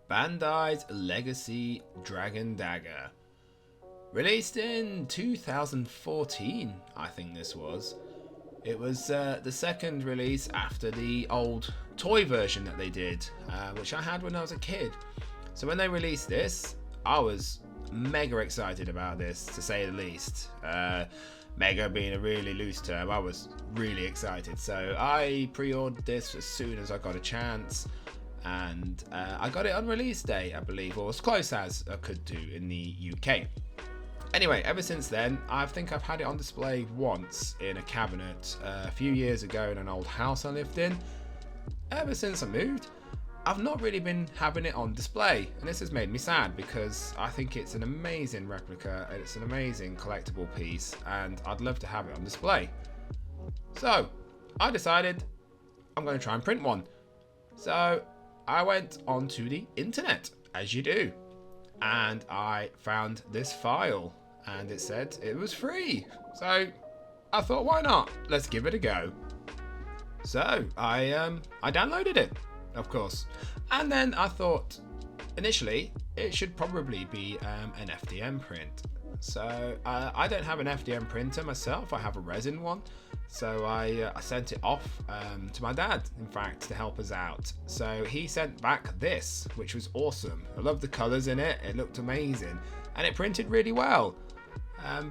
Bandai's Legacy Dragon Dagger. Released in 2014, I think this was. It was the second release after the old toy version that they did, which I had when I was a kid. So when they released this, I was mega excited about this, to say the least. Mega being a really loose term, I was really excited. So I pre-ordered this as soon as I got a chance, and I got it on release day, I believe, or as close as I could do in the UK. Anyway, ever since then, I think I've had it on display once in a cabinet a few years ago in an old house I lived in. Ever since I moved, I've not really been having it on display, and this has made me sad because I think it's an amazing replica and it's an amazing collectible piece, and I'd love to have it on display. So I decided I'm going to try and print one. So I went onto the internet, as you do, and I found this file, and it said it was free. So I thought, why not? Let's give it a go. So I downloaded it, of course, and then I thought initially it should probably be an FDM print. So I don't have an FDM printer myself, I have a resin one. So I sent it off to my dad, in fact, to help us out. So he sent back this, which was awesome. I love the colours in it, it looked amazing, and it printed really well.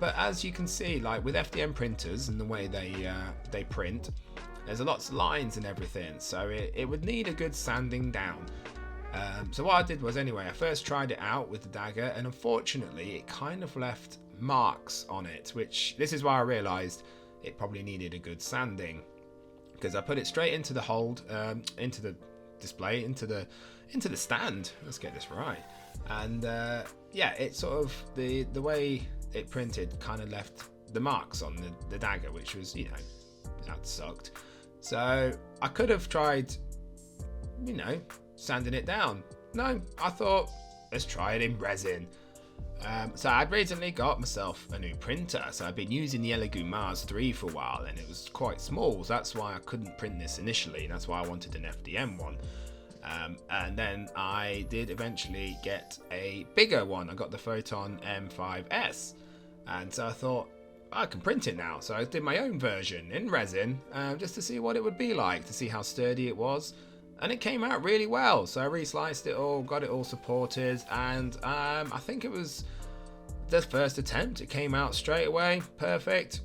But as you can see, like with FDM printers and the way they print, there's lots of lines and everything, so it would need a good sanding down. So what I did was, anyway, I first tried it out with the Dagger, and unfortunately it kind of left marks on it, which this is why I realised it probably needed a good sanding, because I put it straight into the hold, into the display, into the stand. Let's get this right. And yeah, it sort of the way it printed kind of left the marks on the Dagger, which was, you know, that sucked. So I could have tried, you know, sanding it down. No, I thought, let's try it in resin. So I'd recently got myself a new printer, so I'd been using the Elegoo Mars 3 for a while, and it was quite small, so that's why I couldn't print this initially, and that's why I wanted an FDM one. And then I did eventually get a bigger one. I got the Photon M5S, and so I thought, I can print it now. So I did my own version in resin, just to see what it would be like, to see how sturdy it was. And it came out really well. So I re-sliced it all, got it all supported, and I think it was the first attempt. It came out straight away, perfect.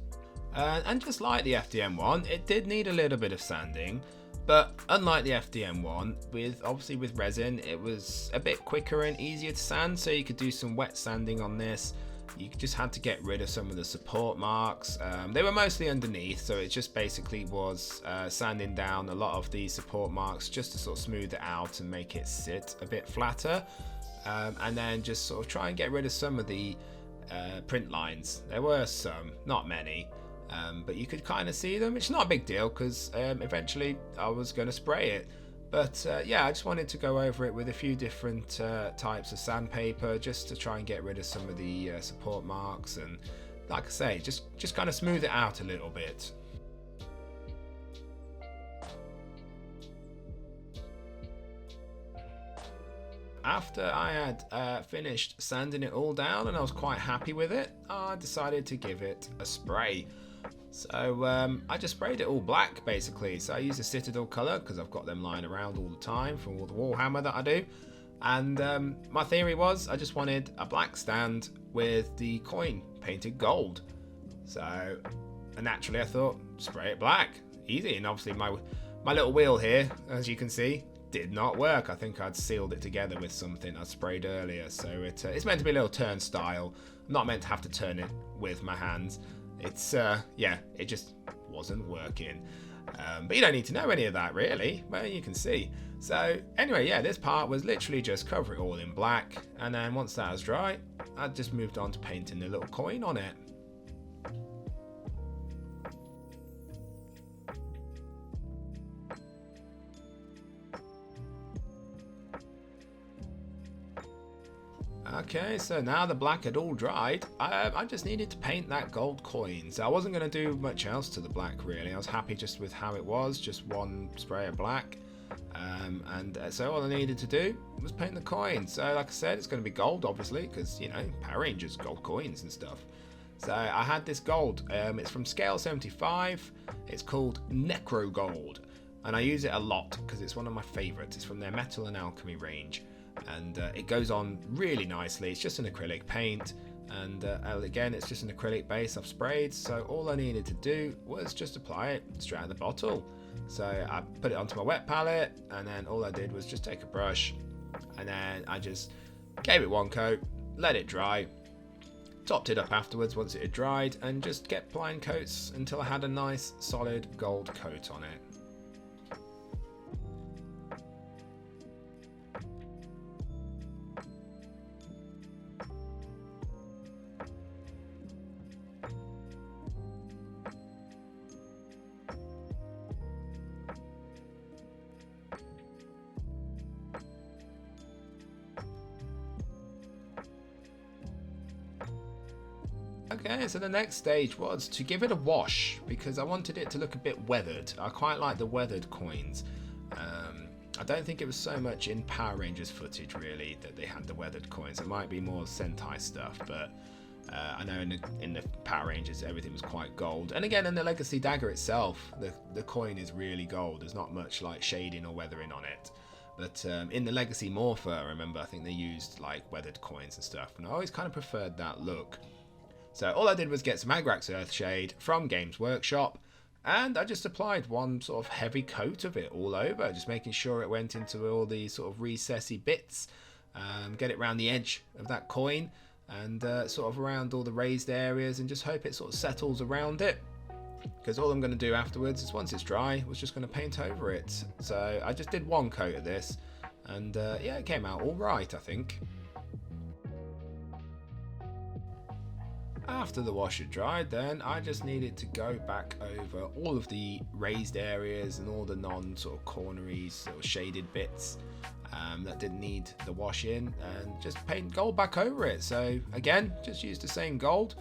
And just like the FDM one, it did need a little bit of sanding, but unlike the FDM one, obviously with resin, it was a bit quicker and easier to sand, so you could do some wet sanding on this. You just had to get rid of some of the support marks. They were mostly underneath, so it just basically was sanding down a lot of the support marks just to sort of smooth it out and make it sit a bit flatter. And then just sort of try and get rid of some of the print lines. There were some, not many, but you could kind of see them. It's not a big deal because eventually I was going to spray it. But yeah, I just wanted to go over it with a few different types of sandpaper just to try and get rid of some of the support marks, and like I say, just kind of smooth it out a little bit. After I had finished sanding it all down and I was quite happy with it, I decided to give it a spray. So I just sprayed it all black, basically. So I used a Citadel colour because I've got them lying around all the time from all the Warhammer that I do. And my theory was I just wanted a black stand with the coin painted gold. So naturally I thought, spray it black, easy. And obviously my little wheel here, as you can see, did not work. I think I'd sealed it together with something I sprayed earlier. So it's meant to be a little turnstile. I'm not meant to have to turn it with my hands. It's yeah, it just wasn't working. But you don't need to know any of that, really. Well, you can see. So anyway, yeah, this part was literally just cover it all in black, and then once that was dry, I just moved on to painting the little coin on it. Okay, so now the black had all dried, I just needed to paint that gold coin. So I wasn't going to do much else to the black, really. I was happy just with how it was, just one spray of black. So all I needed to do was paint the coin. So like I said, it's going to be gold, obviously, because, you know, Power Rangers, gold coins and stuff. So I had this gold. It's from scale 75. It's called Necro Gold. And I use it a lot because it's one of my favourites. It's from their Metal and Alchemy range. And it goes on really nicely. It's just an acrylic paint. And again, it's just an acrylic base I've sprayed. So all I needed to do was just apply it straight out of the bottle. So I put it onto my wet palette. And then all I did was just take a brush. And then I just gave it one coat. Let it dry. Topped it up afterwards once it had dried. And just kept applying coats until I had a nice solid gold coat on it. Okay, so the next stage was to give it a wash because I wanted it to look a bit weathered. I quite like the weathered coins. I don't think it was so much in Power Rangers footage really that they had the weathered coins. It might be more Sentai stuff, but I know in the Power Rangers everything was quite gold. And again, in the Legacy Dagger itself, the coin is really gold. There's not much like shading or weathering on it. But in the Legacy Morpher, I remember, I think they used like weathered coins and stuff, and I always kind of preferred that look. So all I did was get some Agrax Earthshade from Games Workshop, and I just applied one sort of heavy coat of it all over, just making sure it went into all the sort of recessy bits, get it around the edge of that coin, and sort of around all the raised areas, and just hope it sort of settles around it. Because all I'm going to do afterwards is, once it's dry, was just going to paint over it. So I just did one coat of this, and yeah, it came out all right, I think. After the wash had dried, then I just needed to go back over all of the raised areas and all the non-sort of cornery sort of shaded bits that didn't need the wash in, and just paint gold back over it. So again, just use the same gold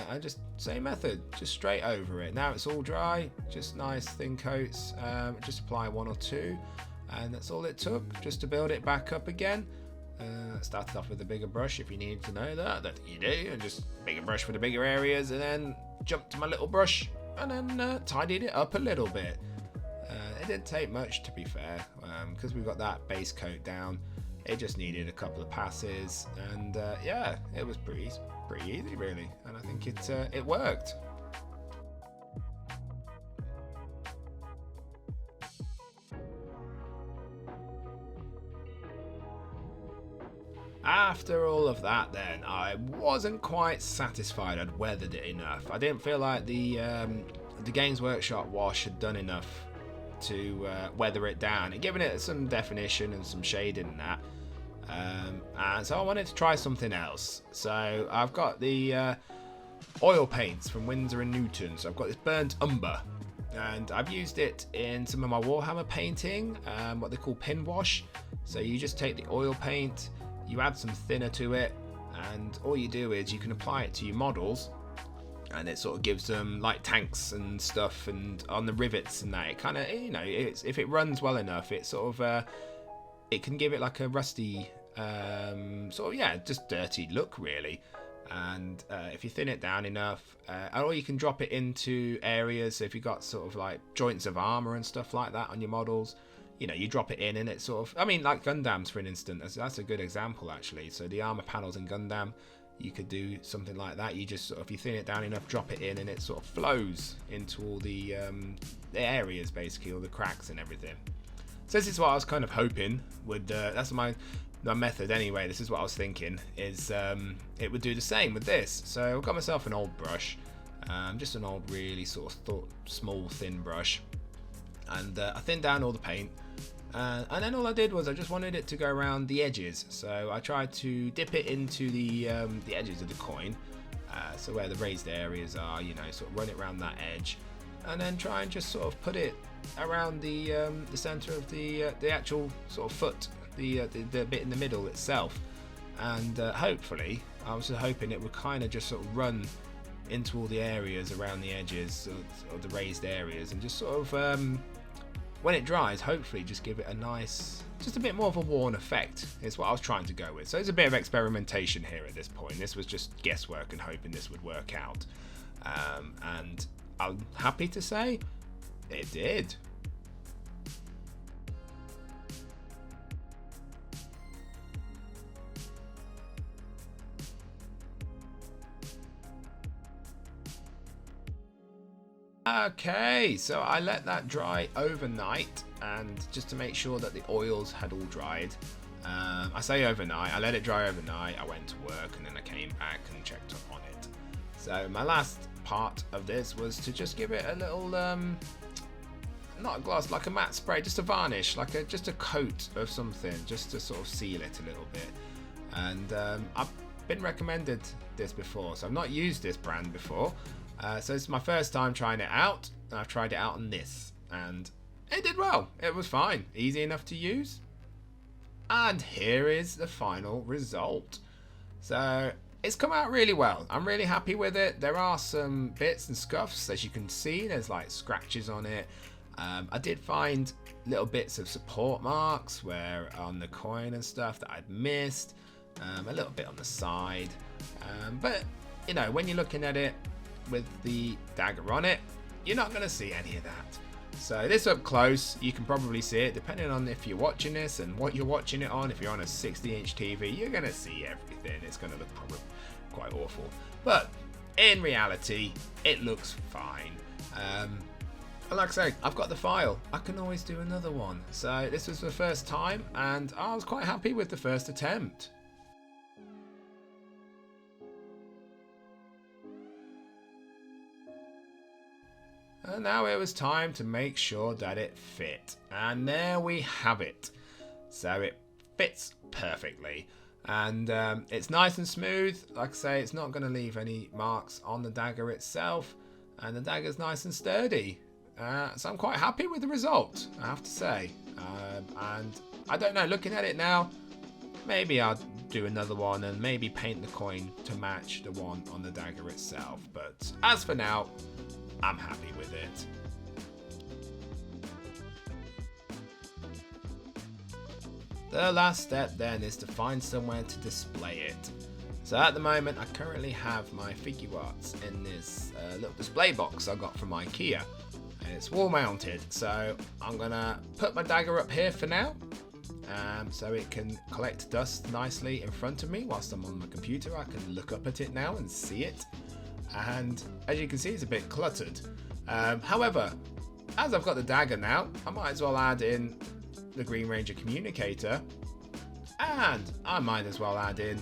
and just same method, just straight over it. Now it's all dry, just nice thin coats, just apply one or two, and that's all it took just to build it back up again. Started off with a bigger brush if you need to know that you do, and just bigger brush for the bigger areas, and then jumped to my little brush and then tidied it up a little bit. It didn't take much, to be fair, because we've got that base coat down. It just needed a couple of passes, and yeah, it was pretty easy really, and I think it worked. After all of that, then I wasn't quite satisfied I'd weathered it enough. I didn't feel like the Games Workshop wash had done enough to weather it down and given it some definition and some shading and that. And so I wanted to try something else. So I've got the oil paints from Winsor & Newton. So I've got this burnt umber, and I've used it in some of my Warhammer painting, what they call pin wash. So you just take the oil paint, you add some thinner to it, and all you do is you can apply it to your models, and it sort of gives them like tanks and stuff, and on the rivets and that, it kind of, you know, if it runs well enough, it sort of it can give it like a rusty sort of, yeah, just dirty look really. And if you thin it down enough, or you can drop it into areas. So if you've got sort of like joints of armor and stuff like that on your models, you know, you drop it in and it sort of, I mean, like Gundams for an instance, that's a good example actually. So the armor panels in Gundam, you could do something like that. You just sort of, if you thin it down enough, drop it in, and it sort of flows into all the areas basically, all the cracks and everything. So this is what I was kind of hoping would, that's my method anyway. This is what I was thinking is it would do the same with this. So I've got myself an old brush, just an old really sort of small thin brush, and I thinned down all the paint. And then all I did was I just wanted it to go around the edges. So I tried to dip it into the edges of the coin, so where the raised areas are, you know, sort of run it around that edge, and then try and just sort of put it around the center of the actual sort of foot, the bit in the middle itself. And hopefully, I was hoping it would kind of just sort of run into all the areas around the edges of the raised areas, and just sort of when it dries, hopefully just give it a nice, just a bit more of a worn effect is what I was trying to go with. So it's a bit of experimentation here at this point. This was just guesswork and hoping this would work out. And I'm happy to say it did. Okay, so I let that dry overnight, and just to make sure that the oils had all dried. I say overnight, I let it dry overnight, I went to work and then I came back and checked up on it. So my last part of this was to just give it a little, not a gloss, like a matte spray, just a varnish, like just a coat of something, just to sort of seal it a little bit. And I've been recommended this before, so I've not used this brand before. So it's my first time trying it out, and I've tried it out on this, and it did well. It was fine, easy enough to use. And here is the final result. So it's come out really well. I'm really happy with it. There are some bits and scuffs, as you can see. There's like scratches on it. I did find little bits of support marks where on the coin and stuff that I'd missed. A little bit on the side. But, you know, when you're looking at it with the dagger on it, you're not going to see any of that. So this up close, you can probably see it, depending on if you're watching this and what you're watching it on. If you're on a 60-inch TV, you're going to see everything. It's going to look probably quite awful. But in reality, it looks fine. And like I say, I've got the file. I can always do another one. So this was the first time, and I was quite happy with the first attempt. And now it was time to make sure that it fit. And there we have it. So it fits perfectly. And it's nice and smooth. Like I say, it's not going to leave any marks on the dagger itself. And the dagger's nice and sturdy. So I'm quite happy with the result, I have to say. And I don't know, looking at it now, maybe I'll do another one and maybe paint the coin to match the one on the dagger itself. But as for now, I'm happy with it. The last step then is to find somewhere to display it. So at the moment I currently have my figure arts in this little display box I got from IKEA, and it's wall mounted, so I'm gonna put my dagger up here for now, so it can collect dust nicely in front of me whilst I'm on my computer. I can look up at it now and see it. And as you can see, it's a bit cluttered. However, as I've got the dagger now, I might as well add in the Green Ranger communicator, and I might as well add in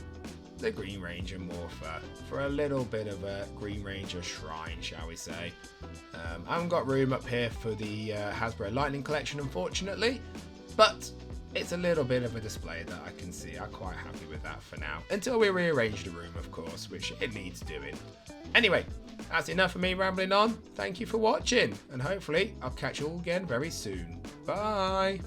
the Green Ranger morpher for a little bit of a Green Ranger shrine, shall we say. I haven't got room up here for the Hasbro Lightning Collection, unfortunately, but it's a little bit of a display that I can see. I'm quite happy with that for now, until we rearrange the room, of course, which it needs doing. Anyway, that's enough of me rambling on. Thank you for watching, and hopefully I'll catch you all again very soon. Bye!